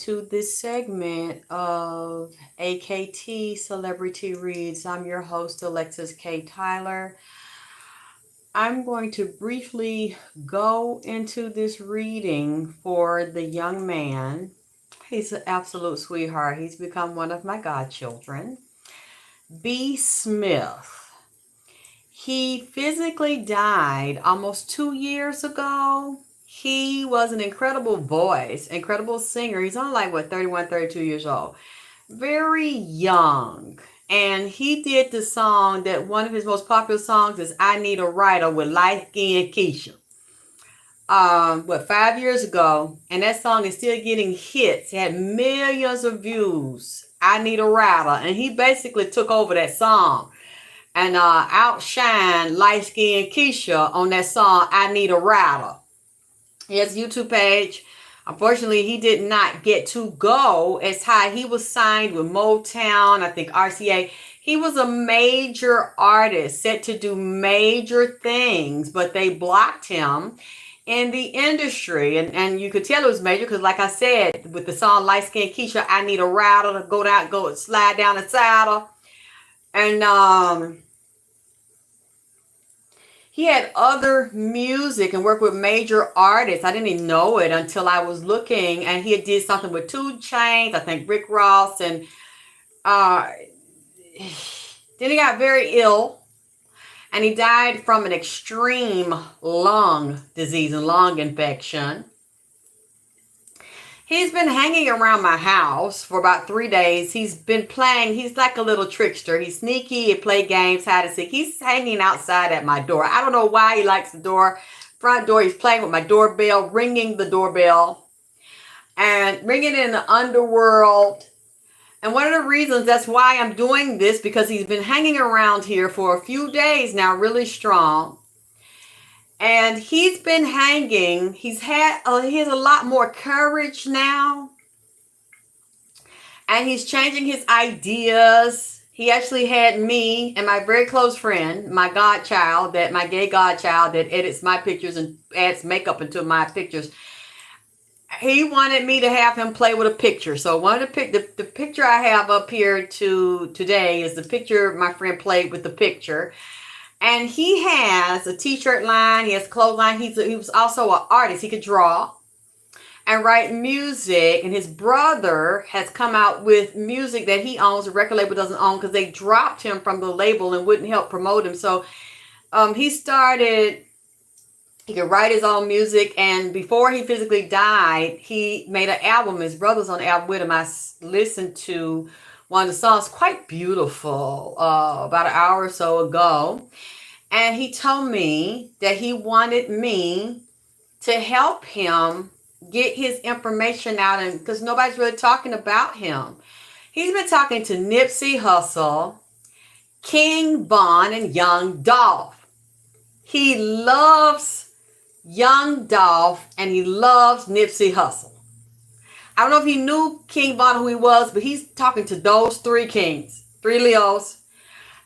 to this segment of AKT Celebrity Reads. I'm your host, Alexis K. Tyler. I'm going to briefly go into this reading for the young man. He's an absolute sweetheart. He's become one of my godchildren. B. Smyth. He physically died almost 2 years ago. He was an incredible voice, incredible singer. He's only like, 31, 32 years old. Very young. And he did the song that one of his most popular songs is I Need a Writer with Light Skin Keisha. 5 years ago. And that song is still getting hits. It had millions of views. I Need a Writer. And he basically took over that song and outshined Light Skin Keisha on that song I Need a Writer. He has a YouTube page. Unfortunately, he did not get to go as high. He was signed with Motown, I think RCA. He was a major artist, set to do major things, but they blocked him in the industry. And you could tell it was major because, like I said, with the song Light Skin Keisha, I Need a Rattle to go slide down the saddle. And he had other music and worked with major artists. I didn't even know it until I was looking. And he did something with 2 Chainz, I think Rick Ross. And then he got very ill. And he died from an extreme lung disease and lung infection. He's been hanging around my house for about 3 days. He's been playing. He's like a little trickster. He's sneaky. He play games, hide and seek. He's hanging outside at my door. I don't know why he likes the front door. He's playing with my doorbell, ringing the doorbell, and ringing in the underworld. And one of the reasons that's why I'm doing this, because he's been hanging around here for a few days now, really strong. And he's been hanging. He has a lot more courage now. And he's changing his ideas. He actually had me and my very close friend, my gay godchild that edits my pictures and adds makeup into my pictures. He wanted me to have him play with a picture. So one of the picture I have up here today is the picture my friend played with the picture. And he has a t-shirt line. He has a clothes line. He was also an artist. He could draw and write music. And his brother has come out with music that he owns. The record label doesn't own because they dropped him from the label and wouldn't help promote him. So he could write his own music. And before he physically died, he made an album. His brother's on the album with him. I listened to one of the songs, quite beautiful, about an hour or so ago. And he told me that he wanted me to help him get his information out, and because nobody's really talking about him. He's been talking to Nipsey Hussle, King Von, and Young Dolph. He loves Young Dolph and he loves Nipsey Hussle. I don't know if he knew King Von who he was, but he's talking to those 3 kings, 3 Leos,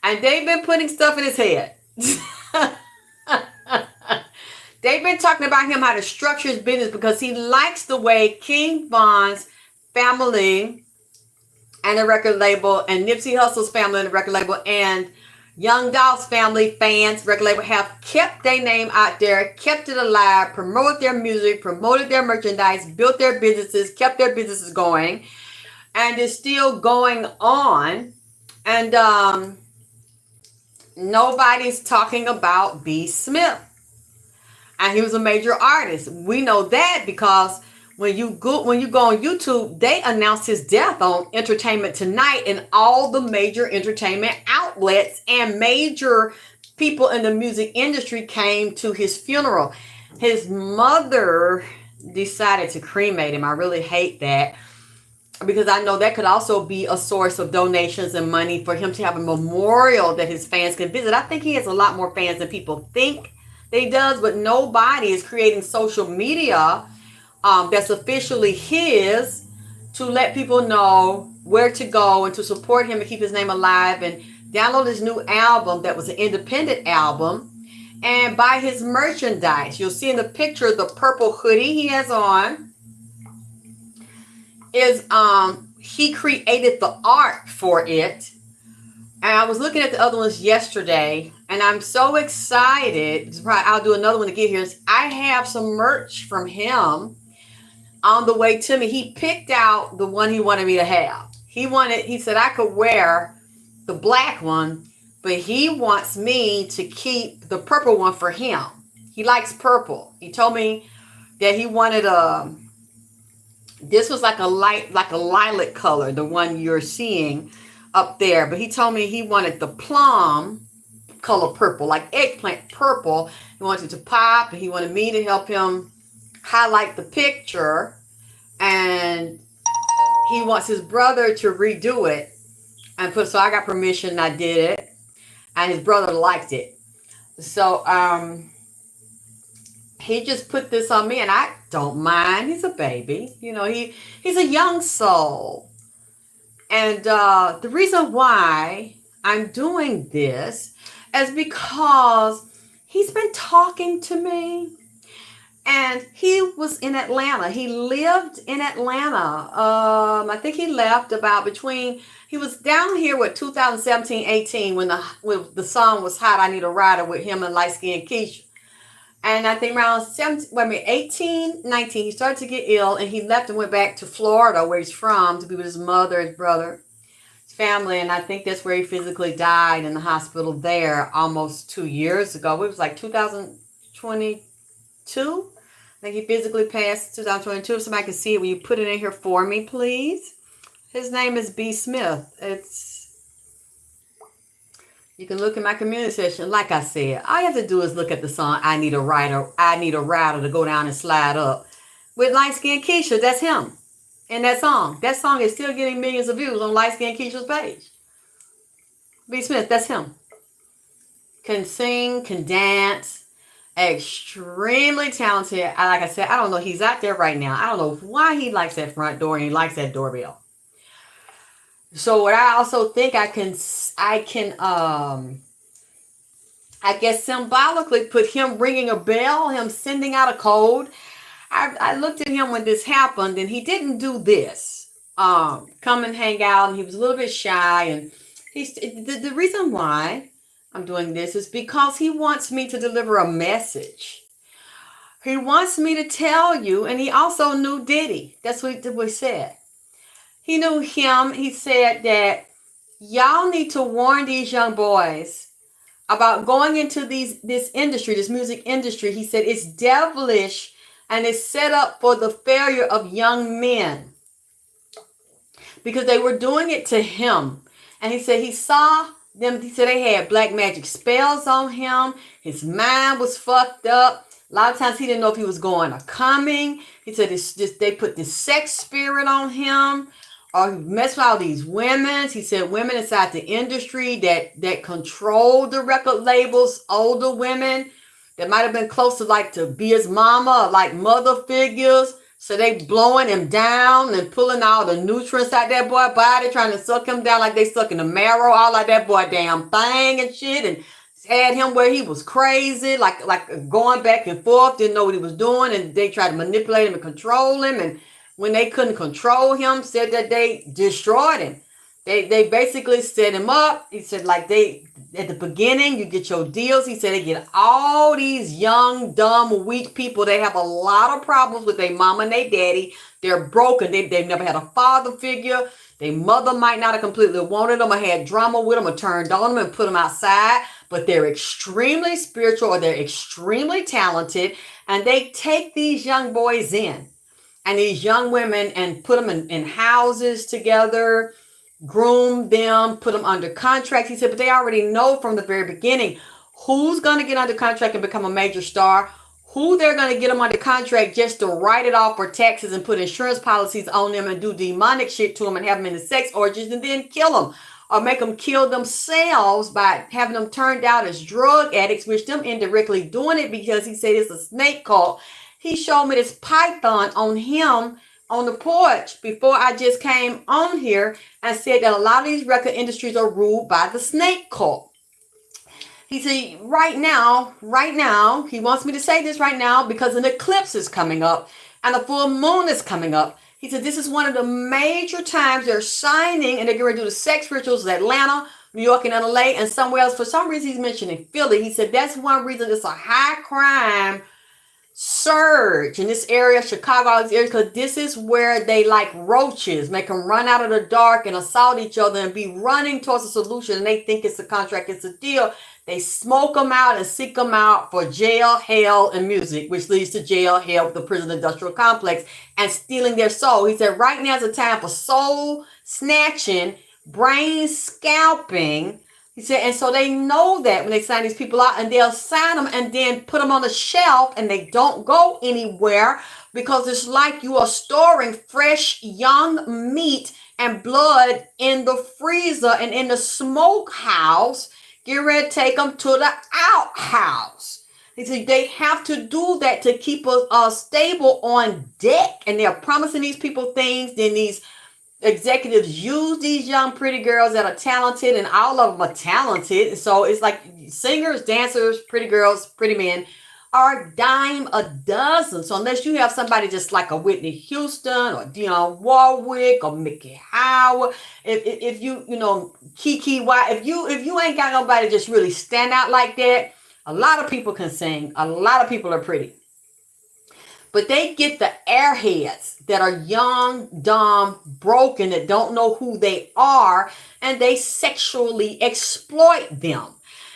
and they've been putting stuff in his head. They've been talking about him, how to structure his business, because he likes the way King Von's family and the record label, and Nipsey Hussle's family and the record label, and Young Dolph's family, fans, record label have kept their name out there, kept it alive, promoted their music, promoted their merchandise, built their businesses, kept their businesses going, and it's still going on. And nobody's talking about B. Smyth. And he was a major artist. We know that because when you go on YouTube, they announced his death on Entertainment Tonight, and all the major entertainment outlets and major people in the music industry came to his funeral. His mother decided to cremate him. I really hate that, because I know that could also be a source of donations and money for him to have a memorial that his fans can visit. I think he has a lot more fans than people think that he does, but nobody is creating social media that's officially his to let people know where to go and to support him and keep his name alive and download his new album that was an independent album and buy his merchandise. You'll see in the picture the purple hoodie he has on. is he created the art for it. And I was looking at the other ones yesterday, and I'm so excited. I'll do another one to get here. I have some merch from him on the way to me. He picked out the one he wanted me to have. He said I could wear the black one, but he wants me to keep the purple one for him. He likes purple. He told me that he wanted this was like a lilac color, the one you're seeing up there. But he told me he wanted the plum color purple, like eggplant purple. He wanted it to pop, and he wanted me to help him highlight the picture. And he wants his brother to redo it and so I got permission, I did it, and his brother liked it. So he just put this on me, and I don't mind. He's a baby, he's a young soul. And the reason why I'm doing this is because he's been talking to me. And he was in Atlanta. He lived in Atlanta. I think he left about he was down here with 2017, 18 when the song was hot, I Need a Rider, with him and light skinned Keisha. And I think around 18, 19, he started to get ill, and he left and went back to Florida, where he's from, to be with his mother, his brother, his family. And I think that's where he physically died, in the hospital there almost 2 years ago. It was like 2022. I think he physically passed 2022. If somebody can see it, will you put it in here for me, please? His name is B. Smyth. You can look in my community section. Like I said, all you have to do is look at the song, I Need a Rider to go down and slide up. With light skinned Keisha, that's him. In that song. That song is still getting millions of views on light skinned Keisha's page. B. Smyth, that's him. Can sing, can dance. Extremely talented. Like I said, I don't know. He's out there right now. I don't know why he likes that front door and he likes that doorbell. So what I also think I guess symbolically put him ringing a bell, him sending out a code. I looked at him when this happened, and he didn't do this. Come and hang out, and he was a little bit shy. And the reason why I'm doing this is because he wants me to deliver a message. He wants me to tell you, and he also knew Diddy. That's what he said. He knew him. He said that y'all need to warn these young boys about going into this industry, this music industry. He said it's devilish and it's set up for the failure of young men, because they were doing it to him. And he said he saw them. He said they had black magic spells on him. His mind was fucked up. A lot of times he didn't know if he was going or coming. He said they put this sex spirit on him, or he messed with all these women. He said women inside the industry that controlled the record labels, older women that might have been close to be his mama, or like mother figures. So they blowing him down and pulling all the nutrients out that boy body, trying to suck him down like they sucking the marrow all like that boy damn thing and shit, and had him where he was crazy, like going back and forth, didn't know what he was doing, and they tried to manipulate him and control him. And when they couldn't control him, said that they destroyed him. They basically set him up. He said at the beginning, you get your deals. He said they get all these young, dumb, weak people. They have a lot of problems with their mama and their daddy. They're broken. They've never had a father figure. Their mother might not have completely wanted them or had drama with them or turned on them and put them outside. But they're extremely spiritual, or they're extremely talented. And they take these young boys in and these young women and put them in houses together, groom them, put them under contract. He said, but they already know from the very beginning who's going to get under contract and become a major star, who they're going to get them under contract just to write it off for taxes and put insurance policies on them and do demonic shit to them and have them into sex orgies and then kill them, or make them kill themselves by having them turned out as drug addicts, which them indirectly doing it because he said it's a snake cult. He showed me this python on him on the porch before I just came on here, and said that a lot of these record industries are ruled by the snake cult. He said right now, he wants me to say this right now because an eclipse is coming up and a full moon is coming up. He said, this is one of the major times they're signing and they're going to do the sex rituals in Atlanta, New York, and LA, and somewhere else. For some reason, he's mentioning Philly. He said, that's one reason it's a high crime surge in this area, Chicago, all these areas, because this is where they like roaches, make them run out of the dark and assault each other and be running towards a solution, and they think it's a contract, it's a deal. They smoke them out and seek them out for jail, hell, and music, which leads to jail, hell, the prison industrial complex, and stealing their soul. He said, right now is a time for soul snatching, brain scalping. He said, and so they know that when they sign these people out, and they'll sign them and then put them on the shelf, and they don't go anywhere, because it's like you are storing fresh, young meat and blood in the freezer and in the smokehouse. Get ready to take them to the outhouse. He said they have to do that to keep us stable on deck, and they're promising these people things. Then these executives use these young pretty girls that are talented, and all of them are talented. So it's like singers, dancers, pretty girls, pretty men are dime a dozen. So unless you have somebody just like a Whitney Houston or Dionne Warwick or Mickey Howard, if you Kiki White, if you ain't got nobody just really stand out like that, a lot of people can sing, a lot of people are pretty. But they get the airheads that are young, dumb, broken, that don't know who they are, and they sexually exploit them.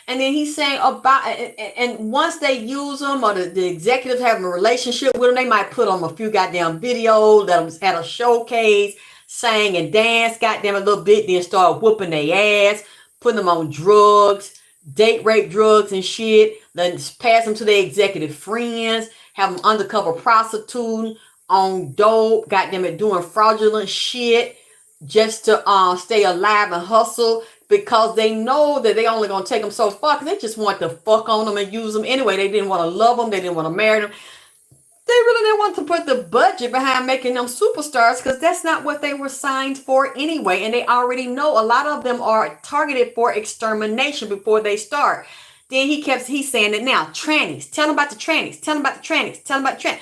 And then he's saying about, and once they use them, or the executives have a relationship with them, they might put on a few goddamn videos that was at a showcase, sang and danced, goddamn a little bit, then start whooping their ass, putting them on drugs, date rape drugs and shit, then pass them to their executive friends, have them undercover prostituting, on dope, goddamn it, doing fraudulent shit just to stay alive and hustle, because they know that they only gonna take them so far, because they just want to fuck on them and use them anyway. They didn't want to love them, they didn't want to marry them, they really didn't want to put the budget behind making them superstars, because that's not what they were signed for anyway. And they already know a lot of them are targeted for extermination before they start. Then he's saying it now. Trannies. Tell them about the trannies. Tell them about the trannies. Tell them about the trannies.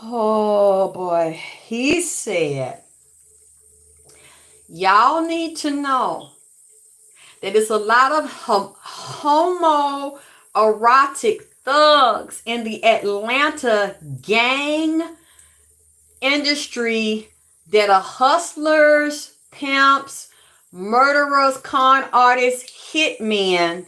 Oh boy. He said, y'all need to know that there's a lot of homoerotic thugs in the Atlanta gang industry that are hustlers, pimps, murderers, con artists, hitmen,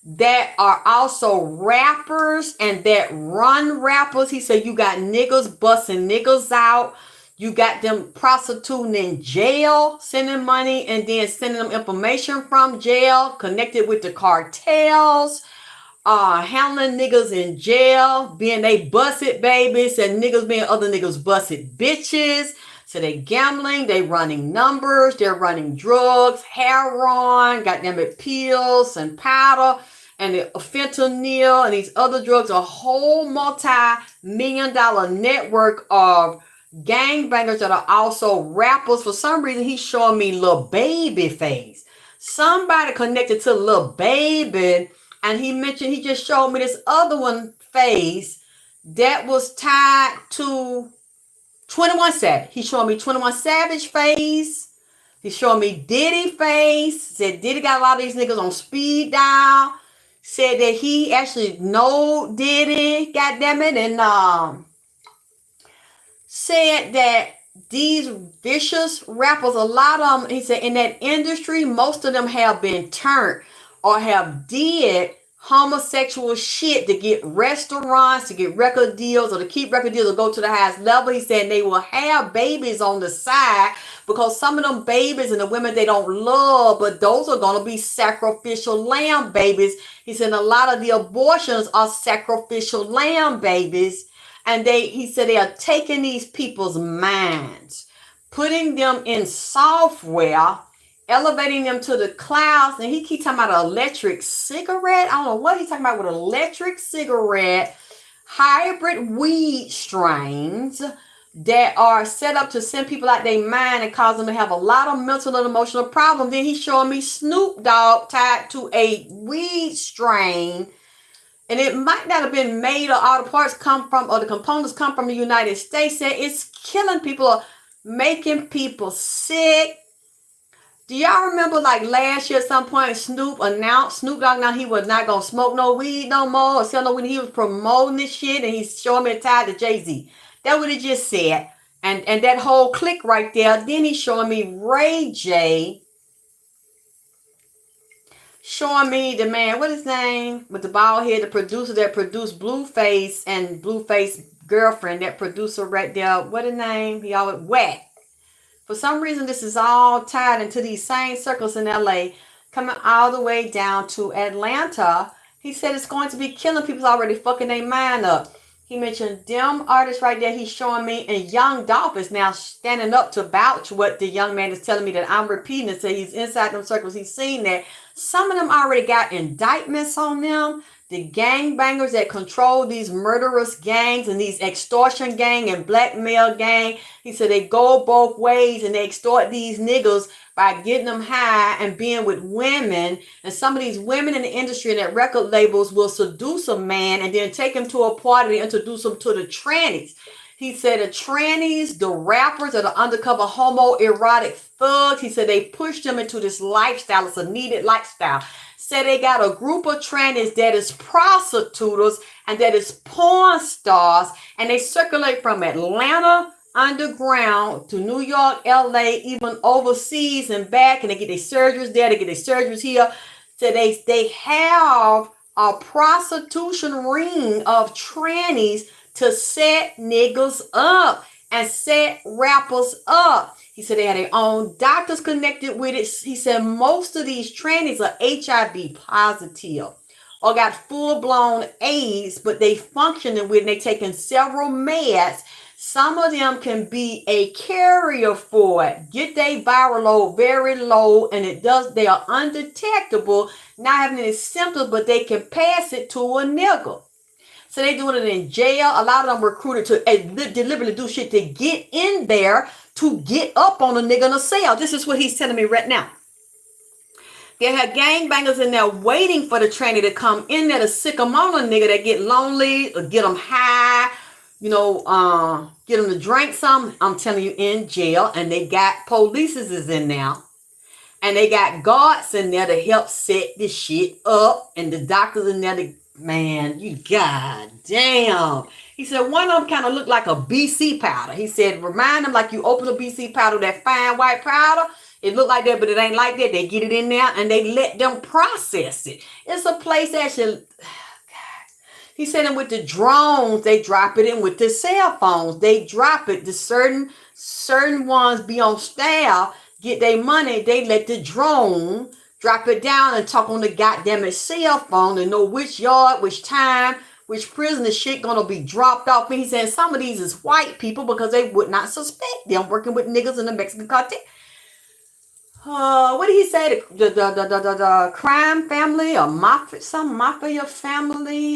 that are also rappers and that run rappers. He said you got niggas busting niggas out. You got them prostituting in jail, sending money and then sending them information from jail, connected with the cartels, handling niggas in jail, being they busted babies, and niggas being other niggas busted bitches. So they gambling, they running numbers, they're running drugs, heroin, goddamn it, pills and powder, and the fentanyl and these other drugs, a whole multi-million-dollar network of gangbangers that are also rappers. For some reason, he's showing me Lil Baby face. Somebody connected to Lil Baby, and he just showed me this other one face that was tied to 21 Savage. He's showing me 21 Savage face. He's showing me Diddy face. Said Diddy got a lot of these niggas on speed dial. Said that he actually know Diddy, goddammit, and said that these vicious rappers, a lot of them, he said, in that industry, most of them have been turned or have did homosexual shit to get restaurants, to get record deals, or to keep record deals, or go to the highest level. He said they will have babies on the side, because some of them babies and the women they don't love, but those are going to be sacrificial lamb babies. He said a lot of the abortions are sacrificial lamb babies. And he said they are taking these people's minds, putting them in software, elevating them to the clouds. And he keep talking about an electric cigarette. I don't know what he's talking about with an electric cigarette, hybrid weed strains that are set up to send people out their mind and cause them to have a lot of mental and emotional problems. Then he's showing me Snoop Dogg tied to a weed strain and it might not have been made or all the parts come from or the components come from the United States, that it's killing people or making people sick. Do y'all remember like last year at some point Snoop Dogg announced he was not gonna smoke no weed no more or sell no weed. He was promoting this shit and he's showing me tied to Jay-Z. That's what he just said. And that whole clique right there. Then he's showing me Ray J. Showing me the man, what his name? With the bald head, the producer that produced Blueface and Blueface girlfriend, that producer right there. What his name? He always Whack. For some reason, this is all tied into these same circles in LA, coming all the way down to Atlanta. He said it's going to be killing people already fucking their mind up. He mentioned them artists right there he's showing me, and Young Dolph is now standing up to vouch what the young man is telling me that I'm repeating and say he's inside them circles. He's seen that. Some of them already got indictments on them. The gangbangers that control these murderous gangs and these extortion gang and blackmail gang. He said they go both ways and they extort these niggas by getting them high and being with women. And some of these women in the industry and at record labels will seduce a man and then take him to a party and introduce him to the trannies. He said the trannies, the rappers, or the undercover homoerotic thugs, he said they pushed them into this lifestyle. It's a needed lifestyle. Said they got a group of trannies that is prostitutes and that is porn stars, and they circulate from Atlanta underground to New York, LA, even overseas and back, and they get their surgeries there, they get their surgeries here. So they have a prostitution ring of trannies to set niggas up and set rappers up. He said they had their own doctors connected with it. He said most of these trannies are HIV positive or got full-blown AIDS, but they functioning with it. They taking several meds. Some of them can be a carrier for it. Get their viral load very low, and they are undetectable, not having any symptoms, but they can pass it to a nigga. So they doing it in jail. A lot of them recruited to deliberately do shit to get in there to get up on a nigga in a cell. This is what he's telling me right now. They had gangbangers in there waiting for the tranny to come in there to sick them on a nigga that get lonely or get them high, get them to drink some. I'm telling you, in jail. And they got polices is in there. And they got guards in there to help set this shit up. And the doctors in there to, man, you goddamn. He said one of them kind of looked like a BC powder. He said, remind them like you open a BC powder, that fine white powder. It looked like that, but it ain't like that. They get it in there and they let them process it. It's a place that should... He said, and with the drones, they drop it in. With the cell phones, they drop it. The certain ones be on staff, get their money. They let the drone drop it down and talk on the goddamn cell phone and know which yard, which time, which prison the shit gonna be dropped off. And he said some of these is white people because they would not suspect them working with niggas in the Mexican cartel. What did he say? The crime family or mafia family,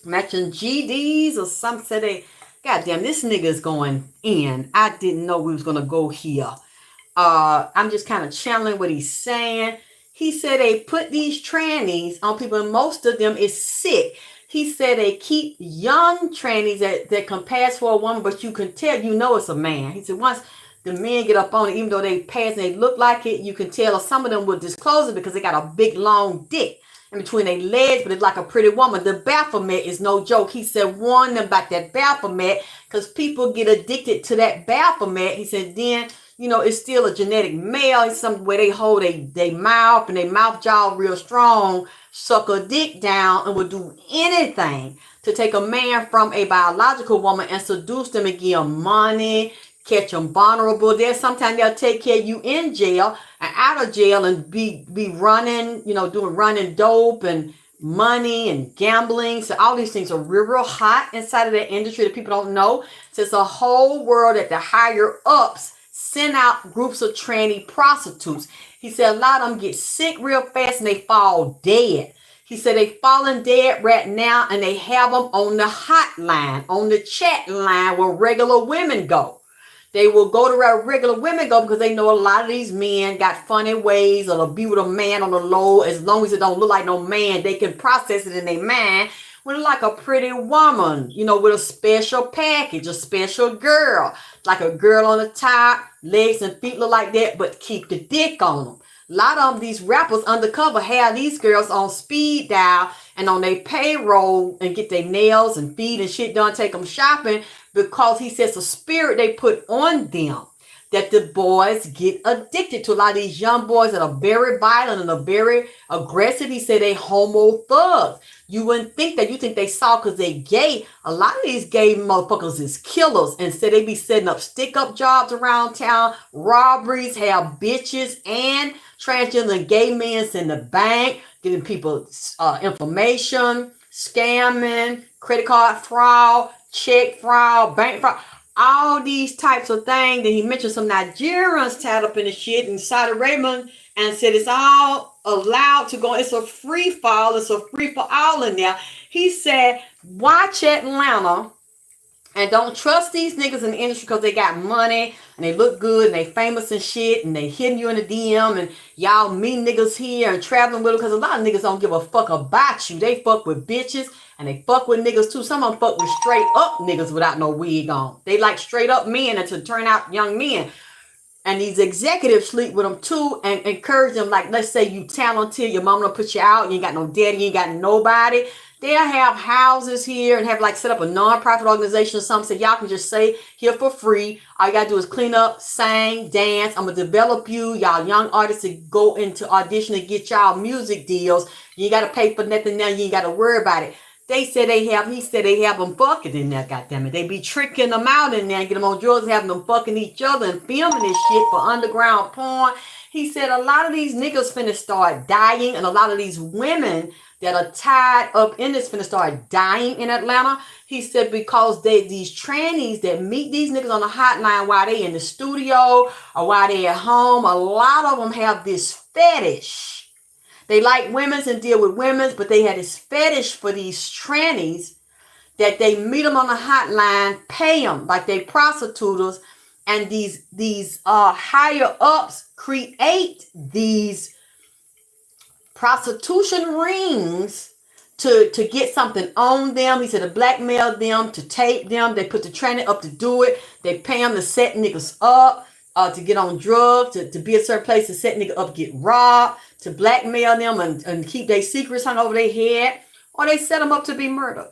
matching GDs or something. Said they, goddamn, this nigga is going in. I didn't know we was gonna go here. I'm just kind of channeling what he's saying. He said they put these trannies on people, and most of them is sick. He said they keep young trannies that can pass for a woman, but you can tell, it's a man. He said once the men get up on it, even though they pass and they look like it, you can tell. Or some of them will disclose it because they got a big long dick in between their legs, but it's like a pretty woman. The Baphomet is no joke. He said warn them about that Baphomet because people get addicted to that Baphomet. He said then, it's still a genetic male. It's something where they hold their mouth and their mouth jaw real strong, suck a dick down, and will do anything to take a man from a biological woman and seduce them and give them money, catch them vulnerable. There's sometimes they'll take care of you in jail and out of jail and be running, doing running dope and money and gambling. So all these things are real hot inside of that industry that people don't know. So it's a whole world that the higher ups send out groups of tranny prostitutes. He said a lot of them get sick real fast and they fall dead. He said they falling dead right now and they have them on the hotline, on the chat line where regular women go. They will go to where regular women go because they know a lot of these men got funny ways or to be with a man on the low. As long as it don't look like no man, they can process it in their mind with like a pretty woman, you know, with a special package, a special girl, like a girl on the top, legs and feet look like that, but keep the dick on them. A lot of them, these rappers undercover have these girls on speed dial and on their payroll and get their nails and feet and shit done, take them shopping, because he says the spirit they put on them that the boys get addicted to. A lot of these young boys that are very violent and are very aggressive. He said they homo thugs. You wouldn't think that. You think they saw because they gay. A lot of these gay motherfuckers is killers. And said they be setting up stick-up jobs around town, robberies, have bitches and transgender and gay men in the bank, giving people information, scamming, credit card fraud, check fraud, bank fraud, all these types of things. Then he mentioned some Nigerians tied up in the shit in Saudi Arabia and said it's all allowed to go. It's a free fall. It's a free for all in there. He said, watch Atlanta and don't trust these niggas in the industry because they got money and they look good and they famous and shit and they hitting you in the DM and y'all meet niggas here and traveling with them, because a lot of niggas don't give a fuck about you. They fuck with bitches and they fuck with niggas too. Some of them fuck with straight up niggas without no wig on. They like straight up men and to turn out young men. And these executives sleep with them too and encourage them. Like, let's say you talented, your mama don't put you out, you ain't got no daddy, you ain't got nobody. They'll have houses here and have like set up a non-profit organization or something. So y'all can just say here for free. All you gotta do is clean up, sing, dance. I'm gonna develop you, y'all young artists, to go into audition and get y'all music deals. You ain't gotta pay for nothing now. You ain't gotta worry about it. He said they have them fucking in there, goddammit. They be tricking them out in there and get them on drugs, having them fucking each other and filming this shit for underground porn. He said a lot of these niggas finna start dying, and a lot of these women that are tied up in this finna start dying in Atlanta. He said because these trannies that meet these niggas on the hotline while they in the studio or while they at home, a lot of them have this fetish. They like women's and deal with women's, but they had this fetish for these trannies that they meet them on the hotline, pay them like they prostitutes, and these higher ups create these prostitution rings to get something on them. He said to blackmail them, to tape them. They put the tranny up to do it. They pay them to set niggas up, to get on drugs, to be a certain place, to set niggas up, get robbed, to blackmail them and keep their secrets hung over their head, or they set them up to be murdered.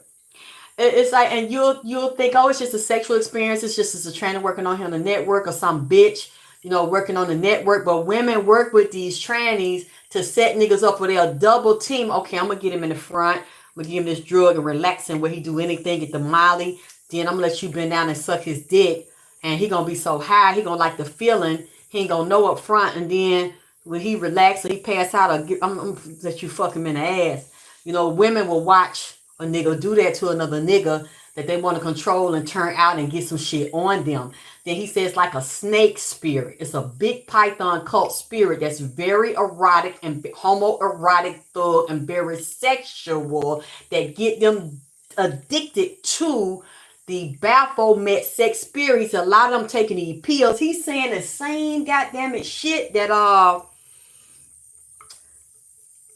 It's like, and you'll think, oh, it's just a sexual experience. It's just as a trainer working on here on the network or some bitch, you know, working on the network. But women work with these trannies to set niggas up where they'll double team. Okay, I'm going to get him in the front. I'm going to give him this drug and relax him where he do anything, get the molly. Then I'm going to let you bend down and suck his dick. And he going to be so high, he going to like the feeling. He ain't going to know up front. And then when he relax or he pass out, I'm going to let you fuck him in the ass. You know, women will watch a nigga do that to another nigga that they want to control and turn out and get some shit on them. Then he says like a snake spirit. It's a big python cult spirit that's very erotic and homoerotic thug and very sexual, that get them addicted to the Baphomet sex spirits. A lot of them taking these pills. He's saying the same goddamn shit that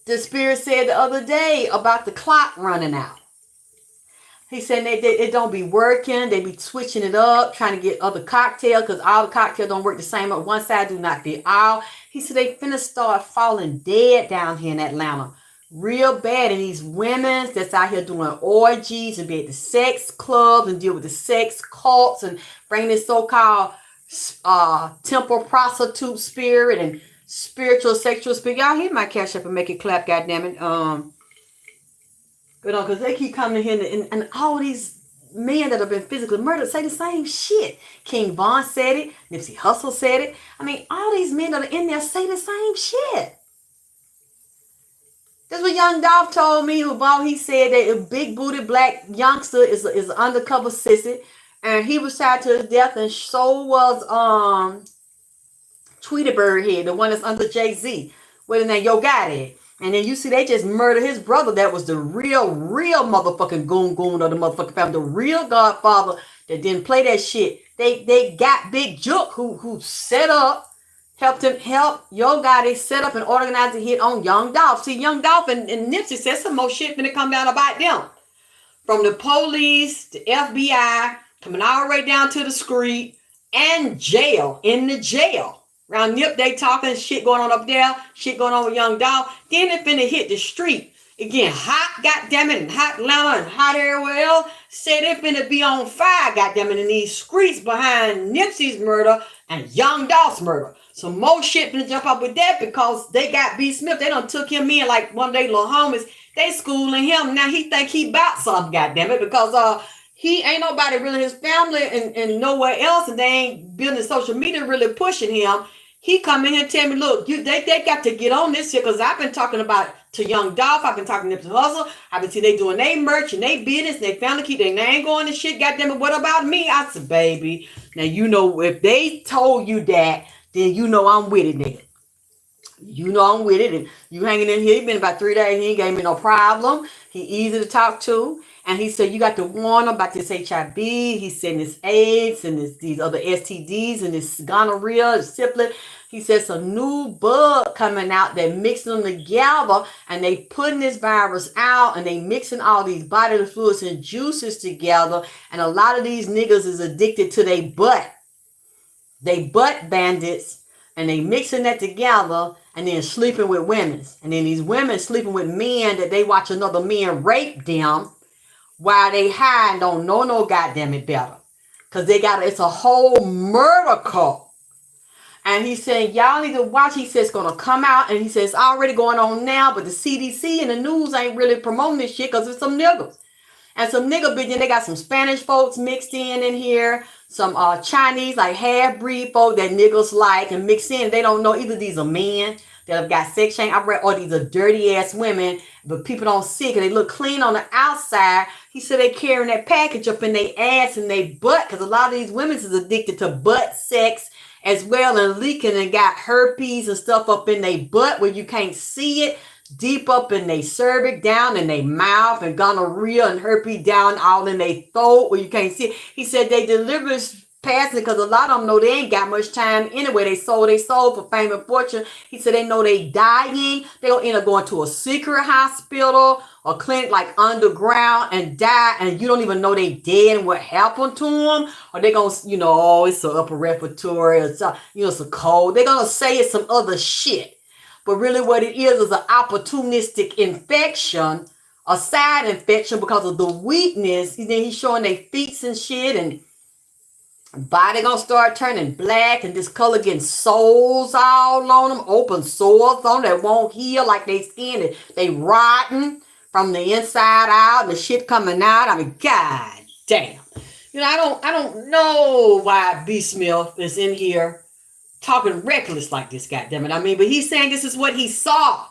the spirit said the other day about the clock running out. He said it don't be working. They be switching it up, trying to get other cocktail, because all the cocktails don't work the same. Up one side do not fit all. He said they finna start falling dead down here in Atlanta. Real bad. And these women that's out here doing orgies and be at the sex clubs and deal with the sex cults and bring this so-called temple prostitute spirit and spiritual sexual spirit. Y'all hear my cash up and make it clap, goddammit. Because they keep coming here and all these men that have been physically murdered say the same shit. King Von said it. Nipsey Hussle said it. I mean, all these men that are in there say the same shit. That's what Young Dolph told me. He said that a big booty black youngster is an undercover sissy, and he was tied to his death, and so was Tweety Bird here, the one that's under Jay-Z, with the name Yo Gotti. And then you see they just murdered his brother. That was the real motherfucking goon of the motherfucking family. The real godfather that didn't play that shit. they got Big Jook who set up, help Yo Gotti set up and organize a hit on Young Dolph. See, Young Dolph and Nipsey said some more shit finna come down about them. From the police, the FBI, coming all the way down to the street and jail, in the jail. Around Nip, they talking shit going on up there, shit going on with Young Dolph. Then they finna hit the street. Again, hot, goddammit, and hot Atlanta and hot everywhere else. Said they finna be on fire, goddammit, in these streets behind Nipsey's murder and Young Dolph's murder. Some more shit finna jump up with that because they got B. Smith. They done took him in like one of they little homies. They schooling him. Now he think he about something, goddammit, because he ain't nobody really his family and nowhere else, and they ain't building social media really pushing him. He come in here and tell me, look, they got to get on this shit because I've been talking about to Young Dolph. I've been talking to Nipsey Hussle. I've been seeing they doing their merch and they business and they family keep their name going and shit. Goddamn it, what about me? I said, baby, now you know if they told you that, then you know I'm with it, nigga. You know I'm with it, and you hanging in here. He been about 3 days. He ain't gave me no problem. He easy to talk to. And he said, you got to warn him about this HIV. He said this AIDS and these other STDs and this gonorrhea, and syphilis. He said some new bug coming out that mixing them together and they putting this virus out and they mixing all these bodily fluids and juices together. And a lot of these niggas is addicted to their butt. They butt bandits, and they mixing that together and then sleeping with women. And then these women sleeping with men that they watch another man rape them while they high and don't know no goddamn it better. Because it's a whole murder cult. And he said, y'all need to watch. He says it's going to come out. And he says it's already going on now. But the CDC and the news ain't really promoting this shit because it's some niggas. And some nigga bitch, they got some Spanish folks mixed in here. Some Chinese, like half-breed folk that niggas like and mix in. They don't know either these are men that have got sex change, or these are dirty-ass women. But people don't see it because they look clean on the outside. He said they carrying that package up in their ass and their butt because a lot of these women is addicted to butt sex as well and leaking and got herpes and stuff up in their butt where you can't see it. Deep up in their cervix, down in their mouth, and gonorrhea and herpes down all in their throat where you can't see it. He said they deliver passing because a lot of them know they ain't got much time anyway. They sold their soul for fame and fortune. He said they know they dying. They'll end up going to a secret hospital or clinic like underground and die, and you don't even know they dead and what happened to them. Or they gonna, oh, it's an upper respiratory, it's it's a cold. They're gonna say it's some other shit. But really what it is an opportunistic infection, a side infection because of the weakness. Then he's showing their feet and shit, and body gonna start turning black and this color getting soles all on them, open sores on them that won't heal like they skin. They rotten from the inside out and the shit coming out. I mean, god damn. I don't know why B. Smith is in here talking reckless like this, goddammit. I mean, but he's saying this is what he saw.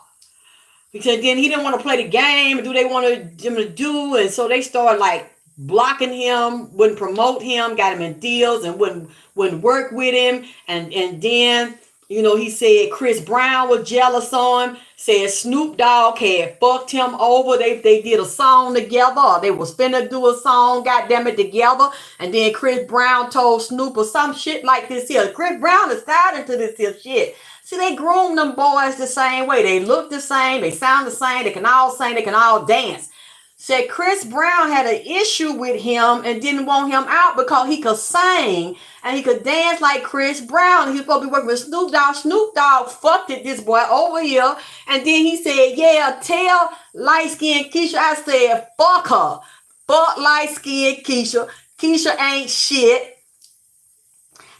Because then he didn't want to play the game and do they want him to do, and so they started like blocking him, wouldn't promote him, got him in deals and wouldn't work with him. And then, he said Chris Brown was jealous on him, said Snoop Dogg had fucked him over. They did a song together, or they was finna do a song, goddammit, together. And then Chris Brown told Snoop or some shit like this here. Chris Brown is tied into this here shit. See, they groom them boys the same way. They look the same, they sound the same, they can all sing, they can all dance. Said Chris Brown had an issue with him and didn't want him out because he could sing and he could dance like Chris Brown. He was supposed to be working with Snoop Dogg. Snoop Dogg fucked it, this boy over here. And then he said, yeah, tell light-skinned Keisha. I said, fuck her. Fuck light-skinned Keisha. Keisha ain't shit.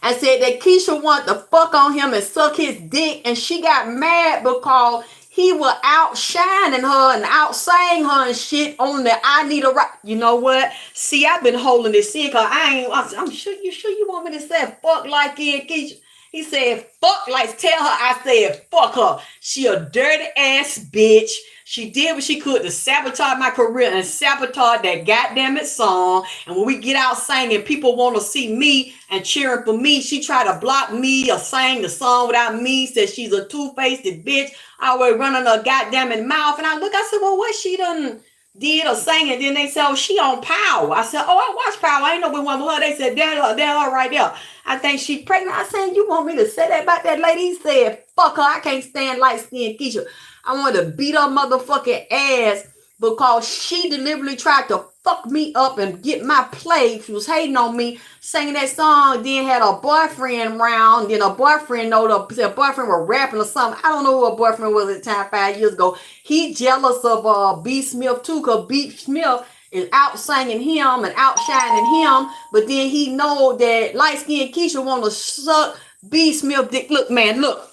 And said that Keisha wanted to fuck on him and suck his dick. And she got mad because he was outshining her and outsaying her and shit on the I need a right. You know what? See, I've been holding this in because I'm sure you want me to say fuck like Keisha. He said, fuck like, tell her I said fuck her. She a dirty ass bitch. She did what she could to sabotage my career and sabotage that goddamn it song. And when we get out singing, people want to see me and cheering for me. She tried to block me or sing the song without me. Said she's a two-faced bitch. Always running her goddamn mouth. And I said, well, what she done did or sang it. Then they said, oh, she on Power. I said, oh, I watch Power. I ain't know which one with her. They said, that right there. I think she pregnant. I said, you want me to say that about that lady? He said, fuck her. I can't stand light-skinned Keisha. I want to beat her motherfucking ass because she deliberately tried to fuck me up and get my play. She was hating on me, singing that song, then had a boyfriend around, then a boyfriend her boyfriend was rapping or something. I don't know who her boyfriend was at the time 5 years ago. He jealous of B. Smith too, because B. Smith is out singing him and outshining him, but then he know that light-skinned Keisha want to suck B. Smith dick. Look, man, look.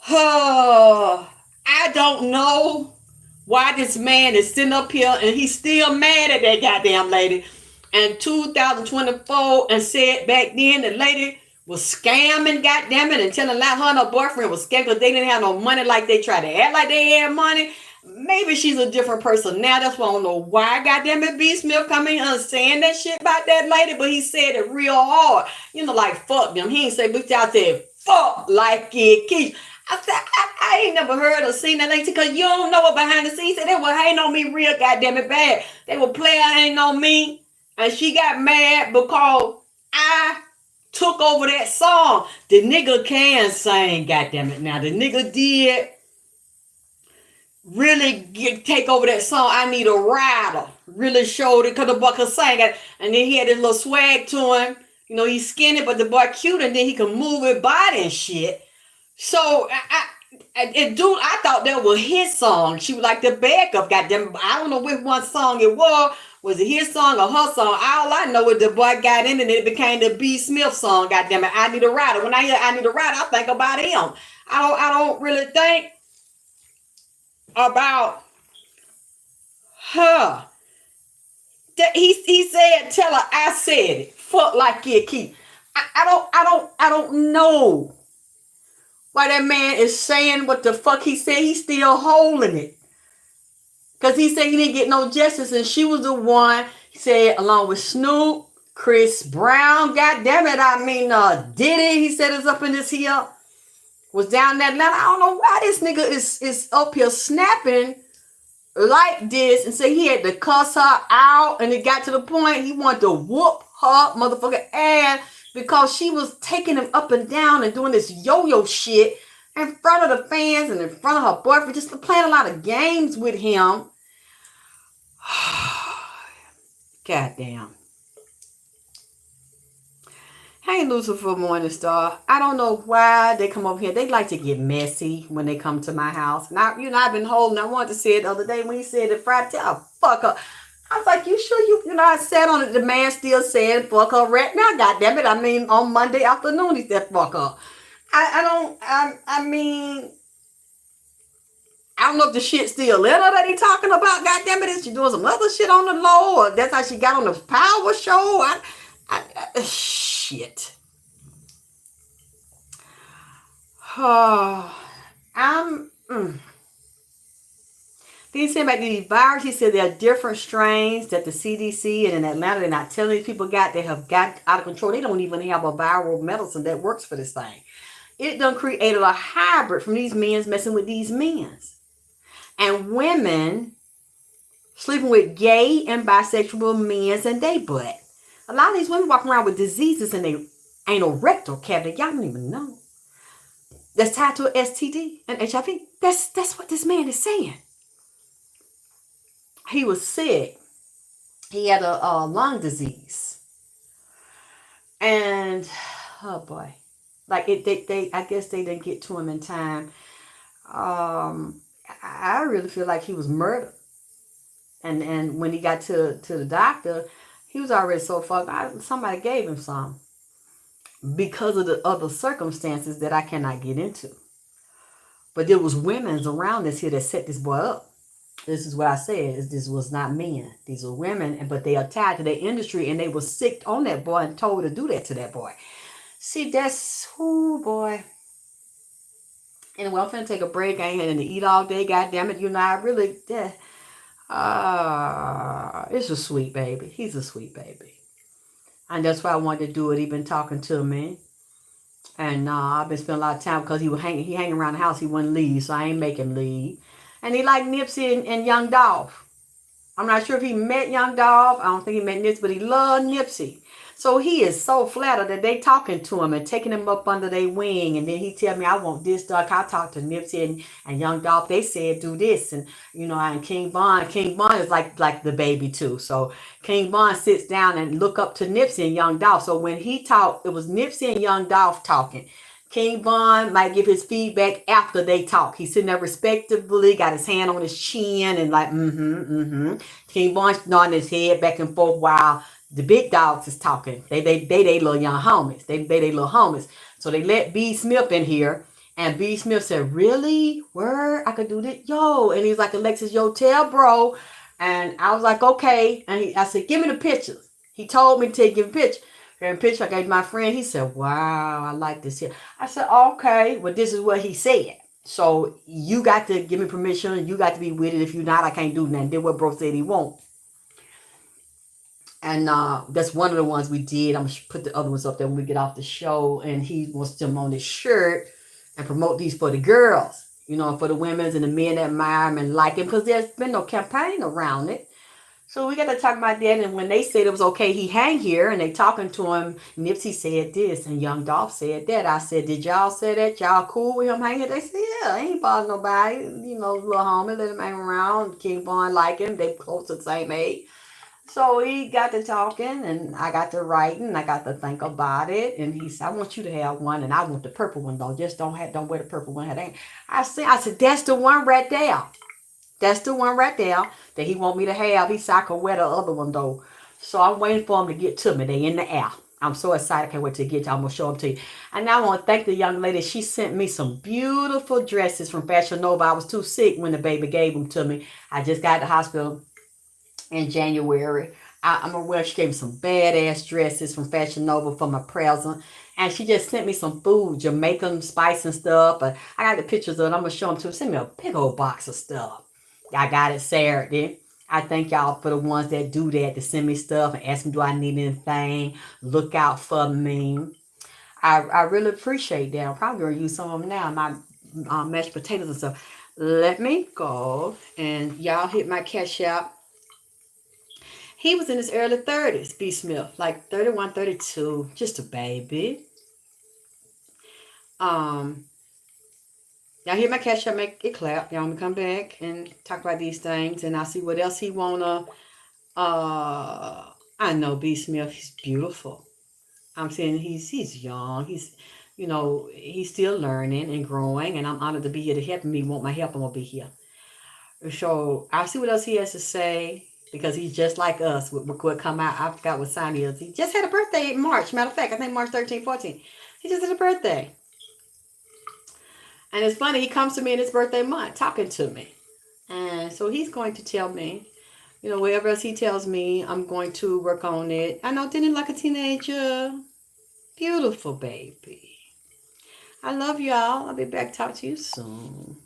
I don't know why this man is sitting up here and he's still mad at that goddamn lady in 2024 and said back then the lady was scamming, goddamn it, and telling like her and her boyfriend was scamming because they didn't have no money like they tried to act like they had money. Maybe she's a different person now. That's why I don't know why goddamn it B. Smith coming and saying that shit about that lady, but he said it real hard. You know, like fuck them. He ain't say bitch out there, fuck like it, Keisha. I said, I ain't never heard or seen that lady because you don't know what behind the scenes. They were hating on me real goddamn it bad. They were playing hating on me. And she got mad because I took over that song. The nigga can sing, goddamn it. Now, the nigga did really take over that song. I Need a Rider. Really showed it because the boy could sing it. And then he had this little swag to him. You know, he's skinny, but the boy cute. And then he can move his body and shit. So I thought that was his song. She was like the backup, goddamn. I don't know which one song it was. Was it his song or her song? All I know is the boy got in and it became the B. Smith song. Goddamn it, I Need a Rider. When I hear I Need a Rider, I think about him. I don't really think about her. He said, tell her I said it. Fuck like it, Keith. I don't know why that man is saying what the fuck he said. He's still holding it. Because he said he didn't get no justice. And she was the one, he said, along with Snoop, Chris Brown, God damn it, I mean, Diddy, he said is up in this here, was down in Atlanta. I don't know why this nigga is up here snapping like this and say he had to cuss her out. And it got to the point he wanted to whoop her motherfucking ass because she was taking him up and down and doing this yo-yo shit in front of the fans and in front of her boyfriend, just playing a lot of games with him. Goddamn. Hey, Lucifer Morningstar. I don't know why they come over here. They like to get messy when they come to my house. Now, I've been holding. I wanted to say it the other day when he said it Friday. Oh, fuck her. I was like, you sure you know, I sat on it. The man still said fuck her right now. God damn it. I mean, on Monday afternoon, he said fuck her. I mean, I don't know if the shit still in her that he talking about. God damn it. Is she doing some other shit on the low? Or that's how she got on the power show? Shit. Then he said about these viruses, he said there are different strains that the CDC and in Atlanta, they're not telling these people they have got out of control. They don't even have a viral medicine that works for this thing. It done created a hybrid from these men messing with these men. And women sleeping with gay and bisexual men and they butt. A lot of these women walking around with diseases in their anal rectal cavity. Y'all don't even know. That's tied to an STD and HIV. That's what this man is saying. He was sick. He had a lung disease. And, oh boy. Like, I guess they didn't get to him in time. I really feel like he was murdered. And when he got to the doctor, he was already so fucked up. Somebody gave him some. Because of the other circumstances that I cannot get into. But there was women around this here that set this boy up. This is what I said. This was not men. These were women, but they are tied to their industry and they were sick on that boy and told to do that to that boy. See, that's, oh boy. Anyway, I'm finna take a break. I ain't had to eat all day. God damn it. You know, I really, it's a sweet baby. He's a sweet baby. And that's why I wanted to do it. He been talking to me. And I've been spending a lot of time because he hanging around the house. He wouldn't leave, so I ain't make him leave. And he liked Nipsey and Young Dolph. I'm not sure if he met Young Dolph. I don't think he met Nipsey, but he loved Nipsey. So he is so flattered that they talking to him and taking him up under their wing. And then he tell me, I want this dog. I talked to Nipsey and Young Dolph. They said do this. And, you know, and King Von is like the baby too. So King Von sits down and look up to Nipsey and Young Dolph. So when he talked, it was Nipsey and Young Dolph talking. King Von might give his feedback after they talk. He's sitting there respectably, got his hand on his chin and like, King Von's nodding his head back and forth while the big dogs is talking. They little young homies. They little homies. So they let B Smith in here. And B Smith said, really? Word? I could do this? Yo. And he's like, Alexis, yo, tell bro. And I was like, okay. And I said, give me the pictures. He told me to give a picture. And picture I gave my friend, he said, wow, I like this here. I said, okay, well, this is what he said. So you got to give me permission. You got to be with it. If you're not, I can't do nothing. Did what bro said he won't. And that's one of the ones we did. I'm going to put the other ones up there when we get off the show. And he wants them on his shirt and promote these for the girls, you know, for the women and the men that admire him and like him, because there's been no campaign around it. So we got to talk about that, and when they said it was okay, he hang here, and they talking to him, Nipsey said this, and Young Dolph said that. I said, did y'all say that? Y'all cool with him hanging? They said, yeah, he ain't bothering nobody. You know, little homie, let him hang around. King Von like him. They close to the same age. So he got to talking, and I got to writing, and I got to think about it, and he said, I want you to have one, and I want the purple one, though. Just don't wear the purple one. I said, that's the one right there. That's the one right there that he want me to have. He said I could wear the other one though. So I'm waiting for him to get to me. They in the air. I'm so excited. I can't wait to get to. I'm going to show them to you. And I want to thank the young lady. She sent me some beautiful dresses from Fashion Nova. I was too sick when the baby gave them to me. I just got to the hospital in January. I'm aware she gave me some badass dresses from Fashion Nova for my present. And she just sent me some food, Jamaican spice and stuff. But I got the pictures of it. I'm going to show them to her. Send me a big old box of stuff. I got it Saturday. I thank y'all for the ones that do that, to send me stuff and ask me, do I need anything? Look out for me. I really appreciate that. I'm probably going to use some of them now, my mashed potatoes and stuff. Let me go. And y'all hit my cash out. He was in his early 30s, B. Smith, like 31, 32, just a baby. Y'all hear my cash up, make it clap. Y'all want me to come back and talk about these things, and I'll see what else he wanna. I know B. Smith, he's beautiful. I'm saying he's young. He's, you know, he's still learning and growing, and I'm honored to be here to help him. He want my help, I'm gonna be here. So I'll see what else he has to say, because he's just like us. What come out, I forgot what sign he is. He just had a birthday in March. Matter of fact, I think March 13, 14. He just had a birthday. And it's funny, he comes to me in his birthday month talking to me. And so he's going to tell me, you know, whatever else he tells me, I'm going to work on it. I know, didn't like a teenager. Beautiful baby. I love y'all. I'll be back. Talk to you soon.